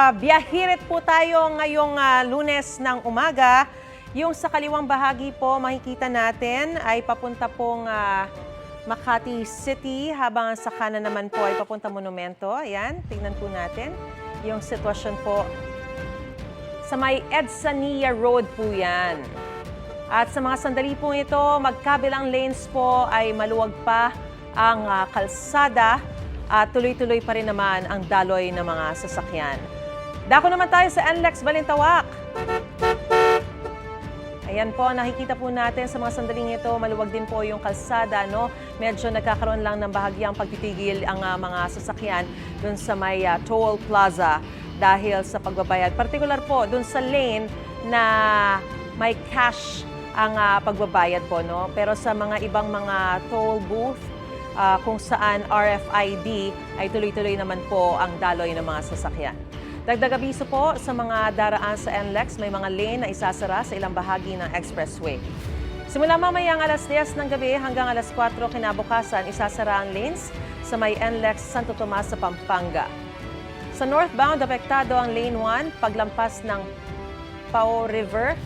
Biyahirit po tayo ngayong Lunes ng umaga. Yung sa kaliwang bahagi po, makikita natin ay papunta pong Makati City, habang sa kanan naman po ay papunta Monumento. Ayan, tingnan po natin yung sitwasyon po. Sa may Edsania Road po yan. At sa mga sandali po ito, magkabilang lanes po ay maluwag pa ang kalsada at tuloy-tuloy pa rin naman ang daloy ng mga sasakyan. Dako naman tayo sa NLEX Balintawak. Ayan po, nakikita po natin sa mga sandaling ito, maluwag din po yung kalsada, no? Medyo nagkakaroon lang ng bahagyang pagtitigil ang mga sasakyan dun sa may toll plaza dahil sa pagbabayad. Particular po dun sa lane na may cash ang pagbabayad po, no? Pero sa mga ibang mga toll booth, kung saan RFID ay tuloy-tuloy naman po ang daloy ng mga sasakyan. Dagdag abiso po sa mga daraan sa NLEX, may mga lane na isasara sa ilang bahagi ng expressway. Simula mamayang alas 10 ng gabi hanggang alas 4 kinabukasan, isasara ang lanes sa may NLEX Santo Tomas sa Pampanga. Sa northbound, apektado ang Lane 1 paglampas ng Pao River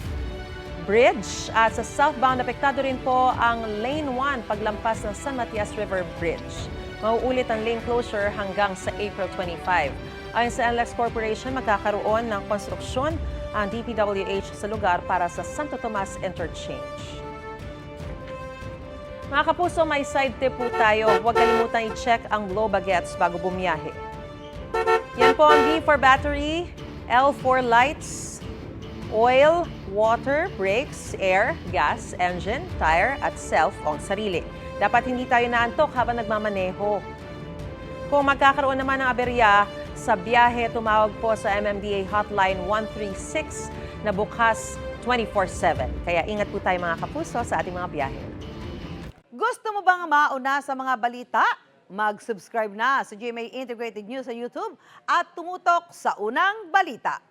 Bridge. At sa southbound, apektado rin po ang Lane 1 paglampas ng San Matias River Bridge. Mauulit ang lane closure hanggang sa April 25. Ayon sa NLEX Corporation, magkakaroon ng konstruksyon ang DPWH sa lugar para sa Santo Tomas Interchange. Mga kapuso, may side tip po tayo. Huwag kalimutan i-check ang glow baguettes bago bumiyahe. Yan po ang B for battery, L for lights, oil, water, brakes, air, gas, engine, tire, at self o sarili. Dapat hindi tayo naantok habang nagmamaneho. Kung magkakaroon naman ng aberya sa biyahe, tumawag po sa MMDA Hotline 136 na bukas 24/7. Kaya ingat po tayo mga kapuso sa ating mga biyahe. Gusto mo bang mauna sa mga balita? Mag-subscribe na sa GMA Integrated News sa YouTube at tumutok sa unang balita.